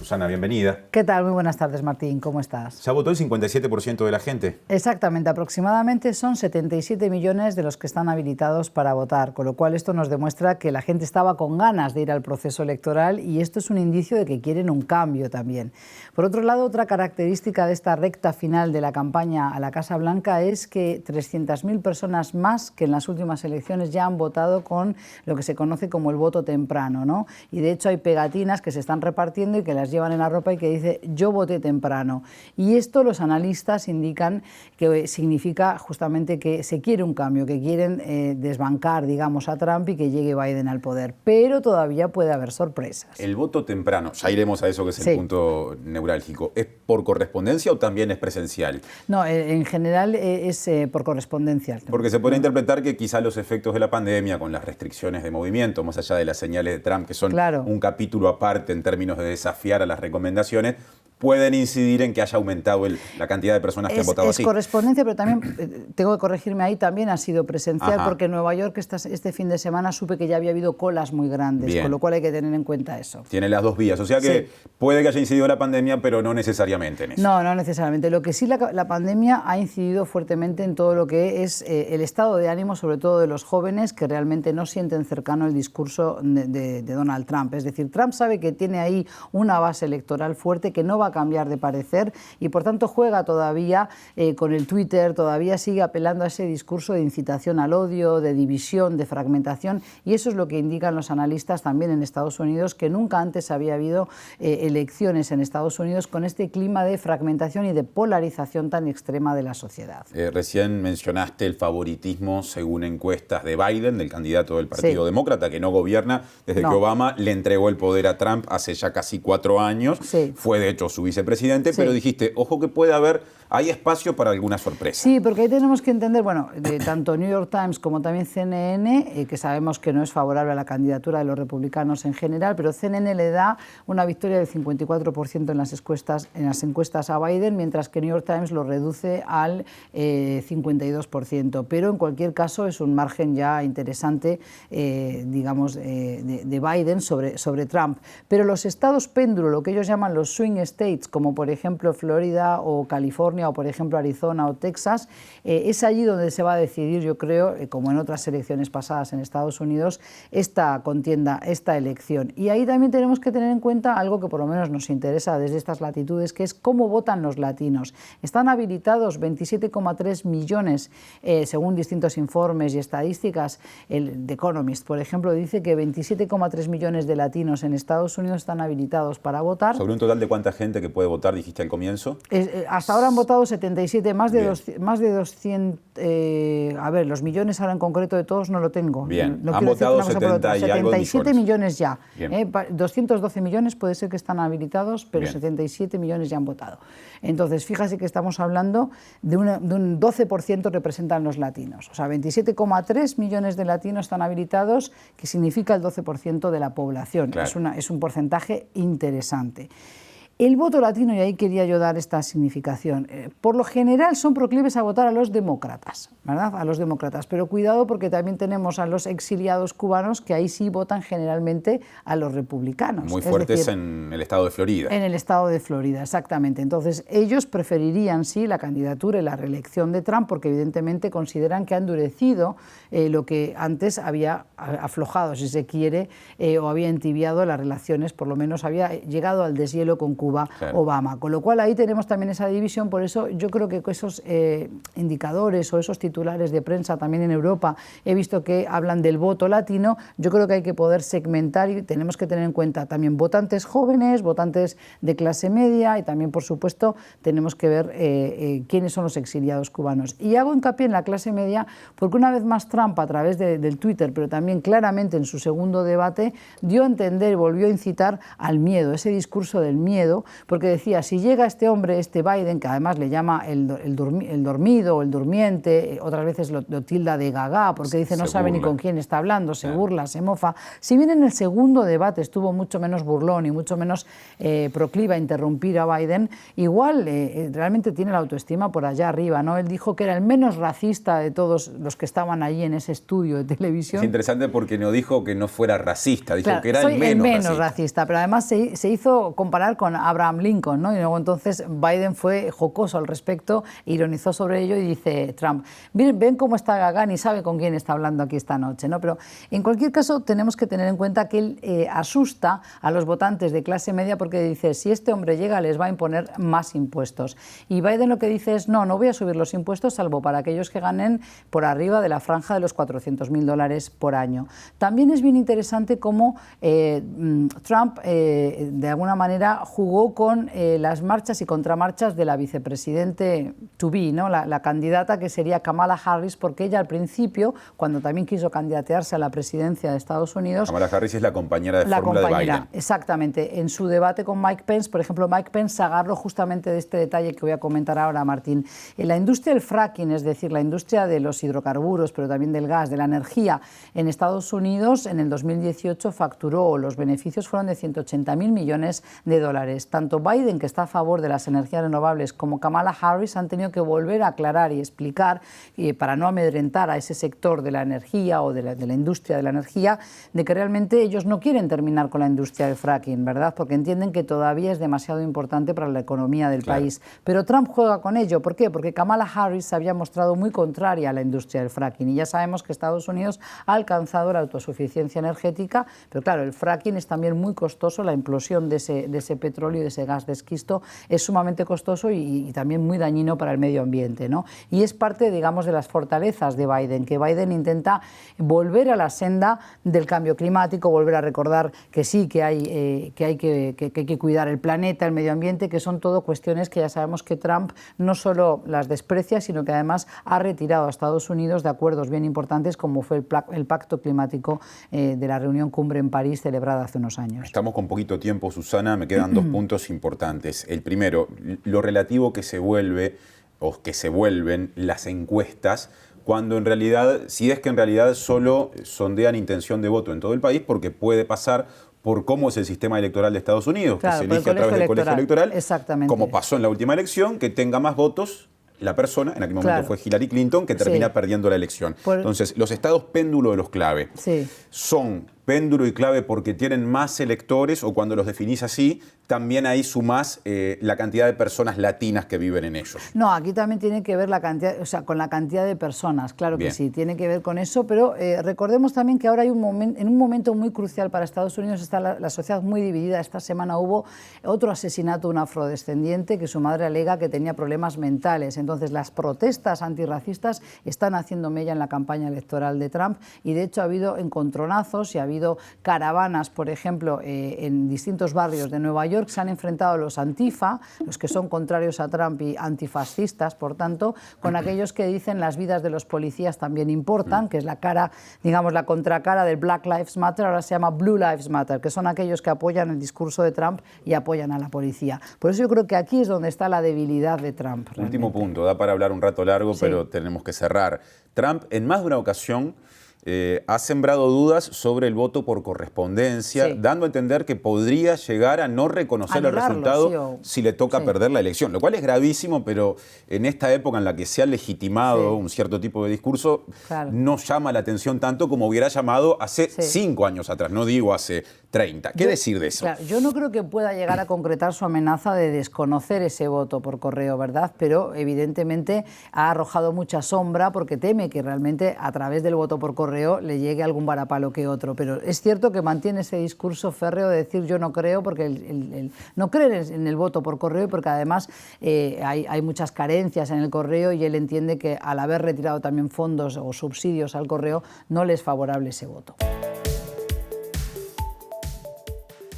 Susana, bienvenida. ¿Qué tal? Muy buenas tardes, Martín. ¿Cómo estás? Ya votó el 57% de la gente. Exactamente, aproximadamente son 77 millones de los que están habilitados para votar, con lo cual esto nos demuestra que la gente estaba con ganas de ir al proceso electoral y esto es un indicio de que quieren un cambio también. Por otro lado, otra característica de esta recta final de la campaña a la Casa Blanca es que 300.000 personas más que en las últimas elecciones ya han votado con lo que se conoce como el voto temprano, ¿no? Y de hecho hay pegatinas que se están repartiendo y que las llevan en la ropa y que dice yo voté temprano. Y esto los analistas indican que significa justamente que se quiere un cambio, que quieren desbancar, digamos, a Trump y que llegue Biden al poder. Pero todavía puede haber sorpresas. El voto temprano, ya iremos a eso que es el punto neurálgico, ¿es por correspondencia o también es presencial? No, en general es por correspondencia. Porque se puede interpretar que quizá los efectos de la pandemia con las restricciones de movimiento, más allá de las señales de Trump, que son un capítulo aparte en términos de desafiar a las recomendaciones, pueden incidir en que haya aumentado la cantidad de personas que han votado así. Es correspondencia, pero también, tengo que corregirme ahí, también ha sido presencial, porque en Nueva York este fin de semana supe que ya había habido colas muy grandes, con lo cual hay que tener en cuenta eso. Tiene las dos vías, o sea que puede que haya incidido la pandemia, pero no necesariamente en eso. No, no necesariamente. Lo que sí la pandemia ha incidido fuertemente en todo lo que es el estado de ánimo, sobre todo de los jóvenes, que realmente no sienten cercano el discurso de Donald Trump. Es decir, Trump sabe que tiene ahí una base electoral fuerte, que no va a cambiar de parecer y por tanto juega todavía con el Twitter, todavía sigue apelando a ese discurso de incitación al odio, de división, de fragmentación, y eso es lo que indican los analistas también en Estados Unidos, que nunca antes había habido elecciones en Estados Unidos con este clima de fragmentación y de polarización tan extrema de la sociedad. Recién mencionaste el favoritismo según encuestas de Biden, del candidato del Partido Demócrata, que no gobierna desde que Obama le entregó el poder a Trump hace ya casi 4 años. Fue de hecho su vicepresidente, pero dijiste, ojo que hay espacio para alguna sorpresa. Sí, porque ahí tenemos que entender, bueno, tanto New York Times como también CNN, que sabemos que no es favorable a la candidatura de los republicanos en general, pero CNN le da una victoria del 54% en las encuestas a Biden, mientras que New York Times lo reduce al 52%. Pero en cualquier caso es un margen ya interesante, digamos, de Biden sobre Trump. Pero los estados péndulo, lo que ellos llaman los swing states, como por ejemplo Florida o California, o por ejemplo Arizona o Texas, es allí donde se va a decidir, yo creo, como en otras elecciones pasadas en Estados Unidos, esta contienda, esta elección. Y ahí también tenemos que tener en cuenta algo que por lo menos nos interesa desde estas latitudes, que es cómo votan los latinos. Están habilitados 27,3 millones, según distintos informes y estadísticas. El The Economist, por ejemplo, dice que 27,3 millones de latinos en Estados Unidos están habilitados para votar. ¿Sobre un total de cuánta gente que puede votar, dijiste al comienzo? Hasta ahora han votado 77, más de 200, a ver, los millones ahora en concreto de todos no lo tengo. Bien, no han votado 77 millones ya. 212 millones puede ser que están habilitados, pero 77 millones ya han votado. Entonces, fíjate que estamos hablando de un 12% representan los latinos. O sea, 27,3 millones de latinos están habilitados, que significa el 12% de la población. Es un porcentaje interesante. El voto latino, y ahí quería yo dar esta significación, por lo general son proclives a votar a los demócratas, ¿verdad? A los demócratas, pero cuidado porque también tenemos a los exiliados cubanos que ahí sí votan generalmente a los republicanos. Muy fuertes en el estado de Florida. En el estado de Florida, exactamente. Entonces ellos preferirían sí la candidatura y la reelección de Trump porque evidentemente consideran que ha endurecido lo que antes había aflojado, si se quiere, o había entibiado las relaciones, por lo menos había llegado al deshielo con Cuba. Obama, con lo cual ahí tenemos también esa división. Por eso yo creo que esos indicadores o esos titulares de prensa también en Europa he visto que hablan del voto latino. Yo creo que hay que poder segmentar y tenemos que tener en cuenta también votantes jóvenes, votantes de clase media y también, por supuesto, tenemos que ver quiénes son los exiliados cubanos. Y hago hincapié en la clase media porque una vez más Trump, a través del Twitter, pero también claramente en su segundo debate, dio a entender y volvió a incitar al miedo, ese discurso del miedo miedo, porque decía, si llega este hombre, este Biden, que además le llama el dormido o el durmiente, otras veces lo tilda de gaga, porque dice no sabe ni con quién está hablando, se burla, se mofa. Si bien en el segundo debate estuvo mucho menos burlón y mucho menos proclive a interrumpir a Biden, igual realmente tiene la autoestima por allá arriba, ¿no? Él dijo que era el menos racista de todos los que estaban allí en ese estudio de televisión. Es interesante porque no dijo que no fuera racista, dijo claro, que era el menos racista. Pero además se hizo comparar con Abraham Lincoln, ¿no? Y luego entonces Biden fue jocoso al respecto, ironizó sobre ello y dice Trump, ven cómo está gaga, ni sabe con quién está hablando aquí esta noche, ¿no? Pero en cualquier caso tenemos que tener en cuenta que él asusta a los votantes de clase media porque dice, si este hombre llega les va a imponer más impuestos. Y Biden lo que dice es, no voy a subir los impuestos salvo para aquellos que ganen por arriba de la franja de los $400.000 por año. También es bien interesante cómo Trump de alguna manera jugó con las marchas y contramarchas de la vicepresidente to be, ¿no? La candidata que sería Kamala Harris, porque ella al principio, cuando también quiso candidatearse a la presidencia de Estados Unidos... Kamala Harris es la compañera de fórmula de Biden. Exactamente. En su debate con Mike Pence, por ejemplo, Mike Pence se agarró justamente de este detalle que voy a comentar ahora, Martín. En la industria del fracking, es decir, la industria de los hidrocarburos, pero también del gas, de la energía, en Estados Unidos en el 2018 facturó, los beneficios fueron de $180.000 millones. Tanto Biden, que está a favor de las energías renovables, como Kamala Harris han tenido que volver a aclarar y explicar, para no amedrentar a ese sector de la energía o de la industria de la energía, de que realmente ellos no quieren terminar con la industria del fracking, ¿verdad? Porque entienden que todavía es demasiado importante para la economía del país. Pero Trump juega con ello. ¿Por qué? Porque Kamala Harris se había mostrado muy contraria a la industria del fracking y ya sabemos que Estados Unidos ha alcanzado la autosuficiencia energética, pero claro, el fracking es también muy costoso, la implosión de ese petróleo y de ese gas de esquisto es sumamente costoso y también muy dañino para el medio ambiente, ¿no? Y es parte, digamos, de las fortalezas de Biden, que Biden intenta volver a la senda del cambio climático, volver a recordar que sí, que hay que cuidar el planeta, el medio ambiente, que son todo cuestiones que ya sabemos que Trump no solo las desprecia, sino que además ha retirado a Estados Unidos de acuerdos bien importantes como fue el pacto climático de la reunión cumbre en París celebrada hace unos años. Estamos con poquito tiempo, Susana, me quedan dos puntos importantes. El primero, lo relativo que se vuelve o que se vuelven las encuestas cuando en realidad, si es que en realidad solo sondean intención de voto en todo el país, porque puede pasar por cómo es el sistema electoral de Estados Unidos, claro, que se elige a través del colegio electoral, como pasó en la última elección, que tenga más votos la persona, en aquel momento fue Hillary Clinton, que termina perdiendo la elección. Entonces, los estados péndulo de los clave son péndulo y clave porque tienen más electores, o cuando los definís así, también ahí sumás la cantidad de personas latinas que viven en ellos. No, aquí también tiene que ver la cantidad, o sea, con la cantidad de personas, claro que sí, tiene que ver con eso, pero recordemos también que ahora hay en un momento muy crucial para Estados Unidos, está la sociedad muy dividida. Esta semana hubo otro asesinato de un afrodescendiente que su madre alega que tenía problemas mentales. Entonces, las protestas antirracistas están haciendo mella en la campaña electoral de Trump y, de hecho, ha habido encontronazos y ha habido caravanas, por ejemplo, en distintos barrios de Nueva York. Se han enfrentado los antifa, los que son contrarios a Trump y antifascistas, por tanto, con aquellos que dicen las vidas de los policías también importan, que es la cara, digamos, la contracara del Black Lives Matter, ahora se llama Blue Lives Matter, que son aquellos que apoyan el discurso de Trump y apoyan a la policía. Por eso yo creo que aquí es donde está la debilidad de Trump. Último punto, da para hablar un rato largo, pero tenemos que cerrar. Trump, en más de una ocasión, ha sembrado dudas sobre el voto por correspondencia, dando a entender que podría llegar a no reconocer el resultado si le toca perder la elección, lo cual es gravísimo, pero en esta época en la que se ha legitimado un cierto tipo de discurso, no llama la atención tanto como hubiera llamado hace 5 años atrás, no digo hace 30. ¿Qué decir de eso? Claro, yo no creo que pueda llegar a concretar su amenaza de desconocer ese voto por correo, ¿verdad? Pero evidentemente ha arrojado mucha sombra porque teme que realmente a través del voto por correo le llegue algún varapalo que otro. Pero es cierto que mantiene ese discurso férreo de decir yo no creo, porque no cree en el voto por correo y porque además hay muchas carencias en el correo y él entiende que al haber retirado también fondos o subsidios al correo no le es favorable ese voto.